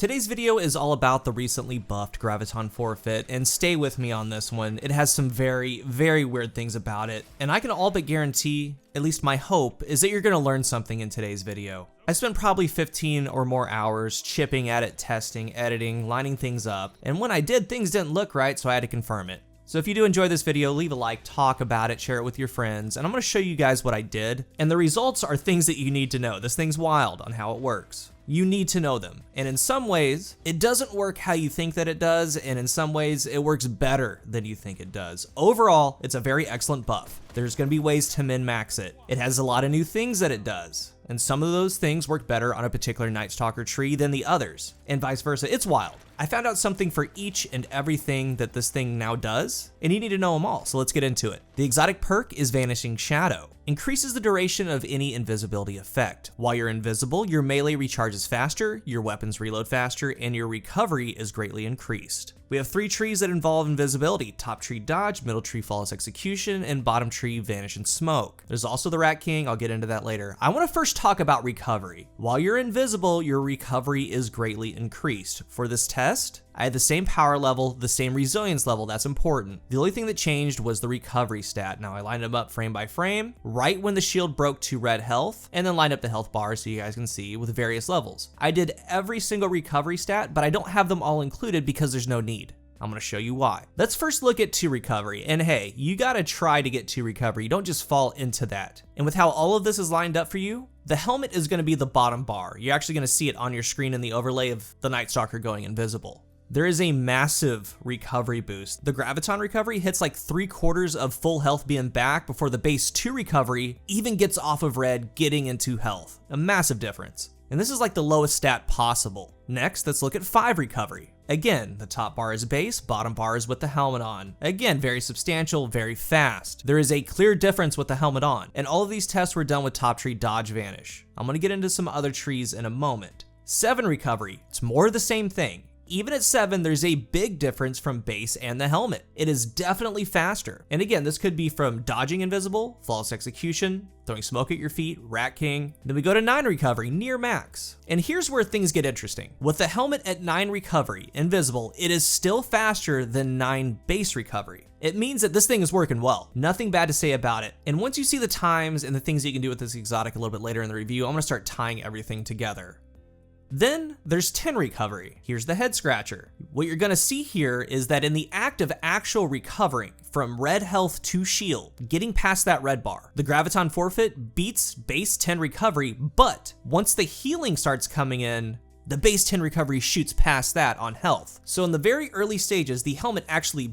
Today's video is all about the recently buffed Graviton Forfeit, and stay with me on this one. It has some very, very weird things about it, and I can all but guarantee, at least my hope, is that you're going to learn something in today's video. I spent probably 15 or more hours chipping at it, testing, editing, lining things up, and when I did, things didn't look right, so I had to confirm it. So if you do enjoy this video, leave a like, talk about it, share it with your friends, and I'm going to show you guys what I did, and the results are things that you need to know. This thing's wild on how it works. You need to know them, and in some ways, it doesn't work how you think that it does, and in some ways, it works better than you think it does. Overall, it's a very excellent buff. There's going to be ways to min-max it. It has a lot of new things that it does, and some of those things work better on a particular nightstalker tree than the others, and vice versa. It's wild. I found out something for each and everything that this thing now does, and you need to know them all, so let's get into it. The exotic perk is Vanishing Shadow. Increases the duration of any invisibility effect. While you're invisible, your melee recharges faster, your weapons reload faster, and your recovery is greatly increased. We have 3 trees that involve invisibility: top tree dodge, middle tree flawless execution, and bottom tree vanish and smoke. There's also the Rat King, I'll get into that later. I want to first talk about recovery. While you're invisible, your recovery is greatly increased. For this test, I had the same power level, the same resilience level, that's important. The only thing that changed was the recovery stat. Now I lined them up frame by frame, right when the shield broke to red health, and then lined up the health bars so you guys can see with various levels. I did every single recovery stat, but I don't have them all included because there's no need. I'm gonna show you why. Let's first look at 2 recovery, and hey, you gotta try to get 2 recovery, you don't just fall into that. And with how all of this is lined up for you, the helmet is gonna be the bottom bar. You're actually gonna see it on your screen in the overlay of the nightstalker going invisible. There is a massive recovery boost. The Graviton recovery hits like 3/4 of full health being back before the base 2 recovery even gets off of red, getting into health. A massive difference. And this is like the lowest stat possible. Next, let's look at 5 recovery. Again, the top bar is base, bottom bar is with the helmet on. Again, very substantial, very fast. There is a clear difference with the helmet on, and all of these tests were done with top tree dodge vanish. I'm gonna get into some other trees in a moment. 7 recovery, it's more of the same thing. Even at 7, there's a big difference from base and the helmet. It is definitely faster. And again, this could be from dodging invisible, flawless execution, throwing smoke at your feet, Rat King. Then we go to 9 recovery, near max. And here's where things get interesting. With the helmet at 9 recovery, invisible, it is still faster than 9 base recovery. It means that this thing is working well. Nothing bad to say about it. And once you see the times and the things that you can do with this exotic a little bit later in the review, I'm gonna start tying everything together. Then there's 10 recovery. Here's the head scratcher. What you're gonna see here is that in the act of actual recovering from red health to shield, getting past that red bar, the Graviton Forfeit beats base 10 recovery, but once the healing starts coming in, the base 10 recovery shoots past that on health. So in the very early stages, the helmet actually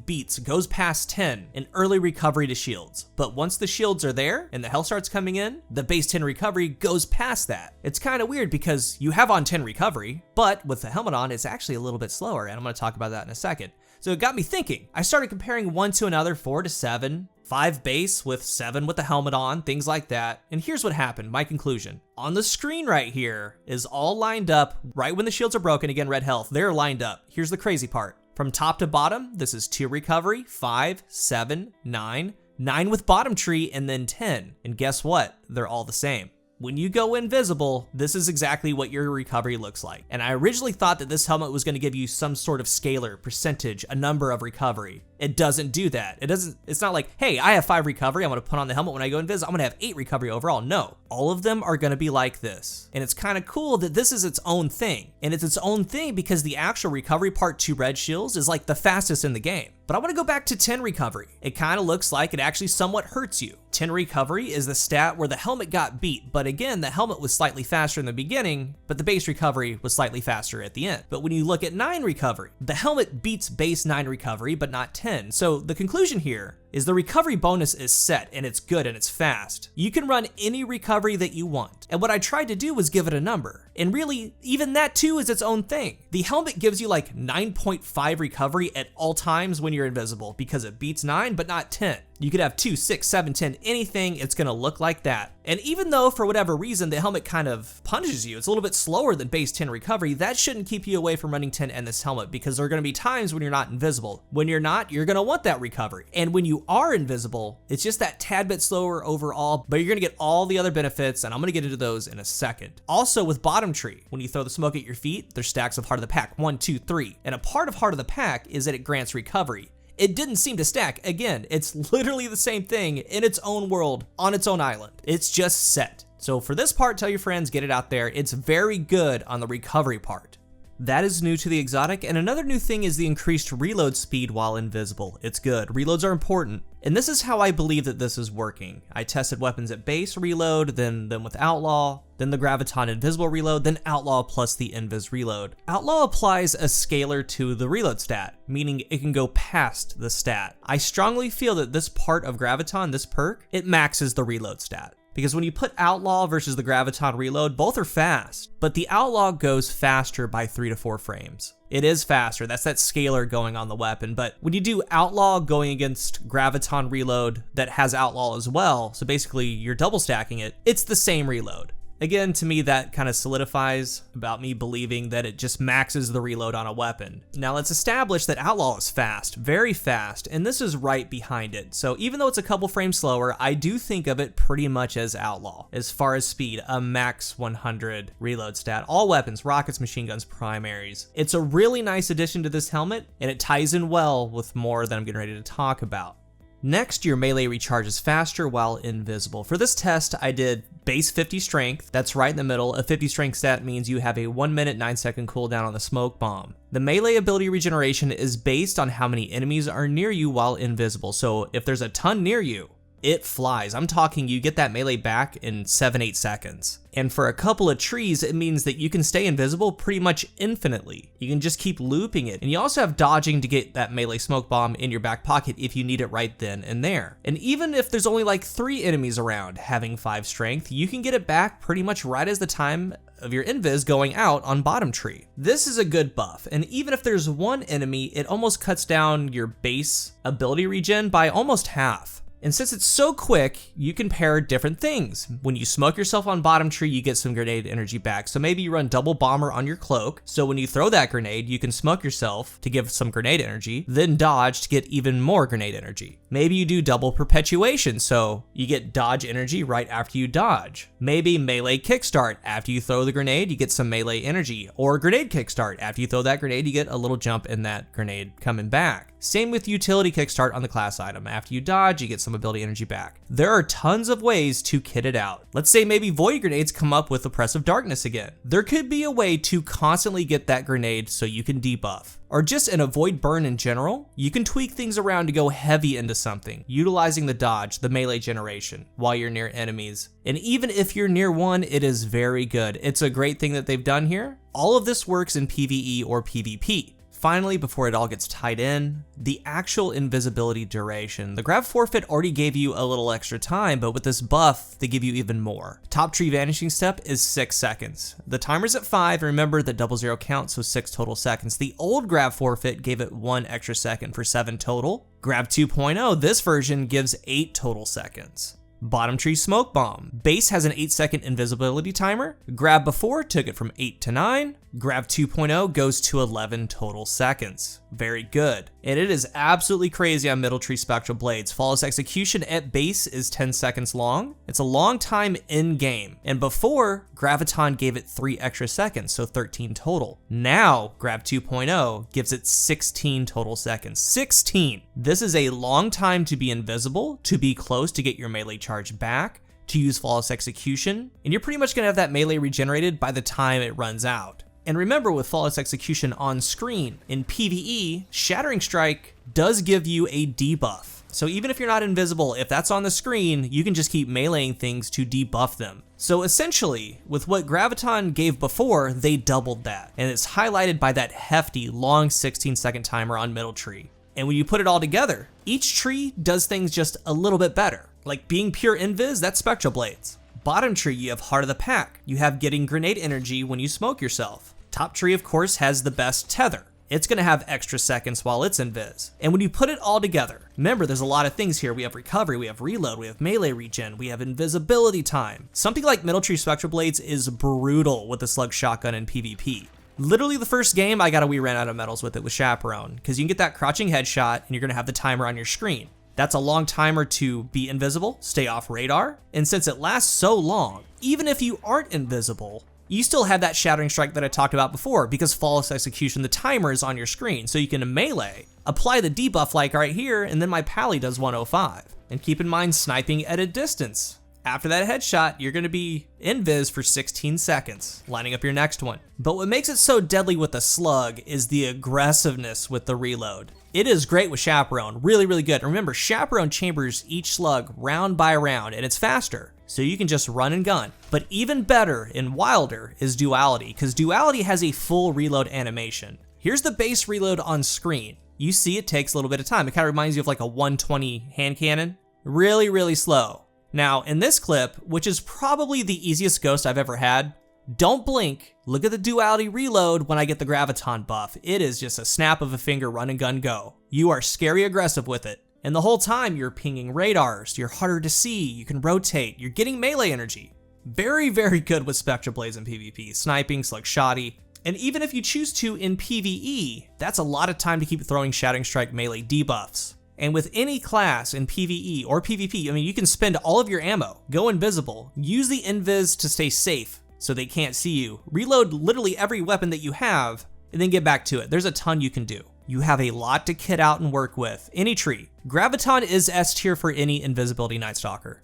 goes past 10 in early recovery to shields. But once the shields are there and the health starts coming in, the base 10 recovery goes past that. It's kind of weird because you have on 10 recovery, but with the helmet on, it's actually a little bit slower, and I'm gonna talk about that in a second. So it got me thinking. I started comparing one to another, 4 to 7, 5 base with 7 with the helmet on, things like that. And here's what happened, my conclusion. On the screen right here is all lined up right when the shields are broken. Again, red health, they're lined up. Here's the crazy part. From top to bottom, this is 2 recovery, 5, 7, 9, 9 with bottom tree, and then 10. And guess what? They're all the same. When you go invisible, this is exactly what your recovery looks like. And I originally thought that this helmet was gonna give you some sort of scalar, percentage, a number of recovery. It doesn't do that. It's not like, hey, I have 5 recovery, I'm gonna put on the helmet when I go invisible, I'm gonna have 8 recovery overall. No, all of them are gonna be like this. And it's kind of cool that this is its own thing. And it's its own thing because the actual recovery part to red shields is like the fastest in the game. But I wanna go back to 10 recovery. It kind of looks like it actually somewhat hurts you. 10 recovery is the stat where the helmet got beat, but again, the helmet was slightly faster in the beginning, but the base recovery was slightly faster at the end. But when you look at 9 recovery, the helmet beats base 9 recovery, but not 10. So the conclusion here is the recovery bonus is set, and it's good, and it's fast. You can run any recovery that you want. And what I tried to do was give it a number. And really, even that too is its own thing. The helmet gives you like 9.5 recovery at all times when you're invisible because it beats 9, but not 10. You could have 2, 6, 7, 10, anything, it's gonna look like that. And even though for whatever reason the helmet kind of punishes you, it's a little bit slower than base 10 recovery, that shouldn't keep you away from running 10 and this helmet, because there are gonna be times when you're not invisible. When you're not, you're gonna want that recovery. And when you you are invisible, it's just that tad bit slower overall, but you're gonna get all the other benefits, and I'm gonna get into those in a second. Also with Bottom Tree, when you throw the smoke at your feet, there's stacks of Heart of the Pack, 1, 2, 3. And a part of Heart of the Pack is that it grants recovery. It didn't seem to stack. Again, it's literally the same thing in its own world, on its own island. It's just set. So for this part, tell your friends, get it out there. It's very good on the recovery part. That is new to the exotic, and another new thing is the increased reload speed while invisible. It's good. Reloads are important. And this is how I believe that this is working. I tested weapons at base reload, then with outlaw, then the Graviton invisible reload, then outlaw plus the invis reload. Outlaw applies a scalar to the reload stat, meaning it can go past the stat. I strongly feel that this part of Graviton, this perk, it maxes the reload stat. Because when you put Outlaw versus the Graviton Reload, both are fast, but the Outlaw goes faster by 3 to 4 frames. It is faster, that's that scalar going on the weapon, but when you do Outlaw going against Graviton Reload that has Outlaw as well, so basically you're double stacking it, it's the same reload. Again, to me, that kind of solidifies about me believing that it just maxes the reload on a weapon. Now let's establish that Outlaw is fast, very fast, and this is right behind it. So even though it's a couple frames slower, I do think of it pretty much as Outlaw. As far as speed, a max 100 reload stat, all weapons, rockets, machine guns, primaries. It's a really nice addition to this helmet, and it ties in well with more that I'm getting ready to talk about. Next, your melee recharges faster while invisible. For this test, I did base 50 strength. That's right in the middle. A 50 strength stat means you have a 1 minute 9 second cooldown on the smoke bomb. The melee ability regeneration is based on how many enemies are near you while invisible. So if there's a ton near you, it flies. I'm talking you get that melee back in 7-8 seconds. And for a couple of trees, it means that you can stay invisible pretty much infinitely. You can just keep looping it. And you also have dodging to get that melee smoke bomb in your back pocket if you need it right then and there. And even if there's only like 3 enemies around having 5 strength, you can get it back pretty much right as the time of your invis going out on Bottom Tree. This is a good buff, and even if there's 1 enemy, it almost cuts down your base ability regen by almost half. And since it's so quick, you can pair different things. When you smoke yourself on Bottom Tree, you get some grenade energy back. So maybe you run double bomber on your cloak. So when you throw that grenade, you can smoke yourself to give some grenade energy, then dodge to get even more grenade energy. Maybe you do double perpetuation, so you get dodge energy right after you dodge. Maybe melee kickstart. After you throw the grenade, you get some melee energy. Or grenade kickstart. After you throw that grenade, you get a little jump in that grenade coming back. Same with utility kickstart on the class item. After you dodge, you get some ability energy back. There are tons of ways to kit it out. Let's say maybe void grenades come up with oppressive darkness again. There could be a way to constantly get that grenade so you can debuff. Or just in a void burn in general, you can tweak things around to go heavy into something, utilizing the dodge, the melee generation, while you're near enemies. And even if you're near one, it is very good. It's a great thing that they've done here. All of this works in PvE or PvP. Finally, before it all gets tied in, the actual invisibility duration. The Grav Forfeit already gave you a little extra time, but with this buff, they give you even more. Top tree vanishing step is 6 seconds. The timer's at 5, remember the 00 count, so 6 total seconds. The old Grav Forfeit gave it 1 extra second for 7 total. Grav 2.0, this version gives 8 total seconds. Bottom tree smoke bomb. Base has an 8-second invisibility timer. Grab before took it from 8 to 9. Grav 2.0 goes to 11 total seconds. Very good. And it is absolutely crazy on middle tree spectral blades. Flawless execution at base is 10 seconds long. It's a long time in game. And before, Graviton gave it 3 extra seconds, so 13 total. Now, Grav 2.0 gives it 16 total seconds. 16! This is a long time to be invisible, to be close to get your melee charge back, to use flawless execution, and you're pretty much gonna have that melee regenerated by the time it runs out. And remember, with flawless execution on screen, in PvE, Shattering Strike does give you a debuff. So even if you're not invisible, if that's on the screen, you can just keep meleeing things to debuff them. So essentially, with what Graviton gave before, they doubled that. And it's highlighted by that hefty, long 16-second timer on middle tree. And when you put it all together, each tree does things just a little bit better. Like being pure invis, that's spectral blades. Bottom tree, you have Heart of the Pack. You have getting grenade energy when you smoke yourself. Top tree, of course, has the best tether. It's gonna have extra seconds while it's invis. And when you put it all together, remember there's a lot of things here. We have recovery, we have reload, we have melee regen, we have invisibility time. Something like middle tree spectral blades is brutal with the slug shotgun in PvP. Literally the first game, we ran out of medals with it with Chaperone, because you can get that crouching headshot and you're gonna have the timer on your screen. That's a long timer to be invisible, stay off radar, and since it lasts so long, even if you aren't invisible, you still have that Shattering Strike that I talked about before, because Flawless Execution, the timer is on your screen, so you can melee, apply the debuff like right here, and then my pally does 105. And keep in mind, sniping at a distance. After that headshot, you're gonna be invis for 16 seconds, lining up your next one. But what makes it so deadly with the slug is the aggressiveness with the reload. It is great with Chaperone, really, really good. Remember, Chaperone chambers each slug round by round, and it's faster, so you can just run and gun. But even better and wilder is Duality, because Duality has a full reload animation. Here's the base reload on screen. You see it takes a little bit of time. It kind of reminds you of like a 120 hand cannon. Really, really slow. Now, in this clip, which is probably the easiest ghost I've ever had, don't blink, look at the Duality Reload when I get the Graviton buff. It is just a snap of a finger, run and gun, go. You are scary aggressive with it. And the whole time you're pinging radars, you're harder to see, you can rotate, you're getting melee energy. Very, very good with Spectral Blades in PvP, sniping, slug shoddy. And even if you choose to in PvE, that's a lot of time to keep throwing Shattering Strike melee debuffs. And with any class in PvE or PvP, I mean, you can spend all of your ammo, go invisible, use the invis to stay safe so they can't see you, reload literally every weapon that you have, and then get back to it. There's a ton you can do. You have a lot to kit out and work with. Any tree. Graviton is S tier for any invisibility nightstalker.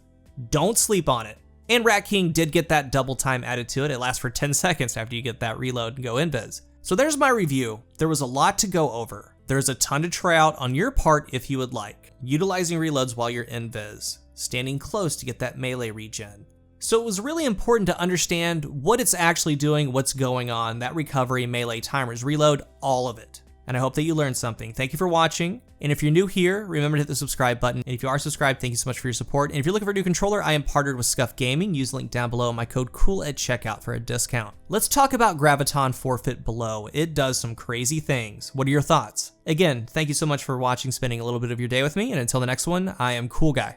Don't sleep on it. And Rat King did get that double time added to it. It lasts for 10 seconds after you get that reload and go invis. So there's my review. There was a lot to go over. There's a ton to try out on your part if you would like. Utilizing reloads while you're invis, standing close to get that melee regen. So it was really important to understand what it's actually doing, what's going on, that recovery, melee, timers, reload, all of it. And I hope that you learned something. Thank you for watching. And if you're new here, remember to hit the subscribe button. And if you are subscribed, thank you so much for your support. And if you're looking for a new controller, I am partnered with Scuff Gaming. Use the link down below, my code COOL at checkout for a discount. Let's talk about Graviton Forfeit below. It does some crazy things. What are your thoughts? Again, thank you so much for watching, spending a little bit of your day with me. And until the next one, I am Coolguy.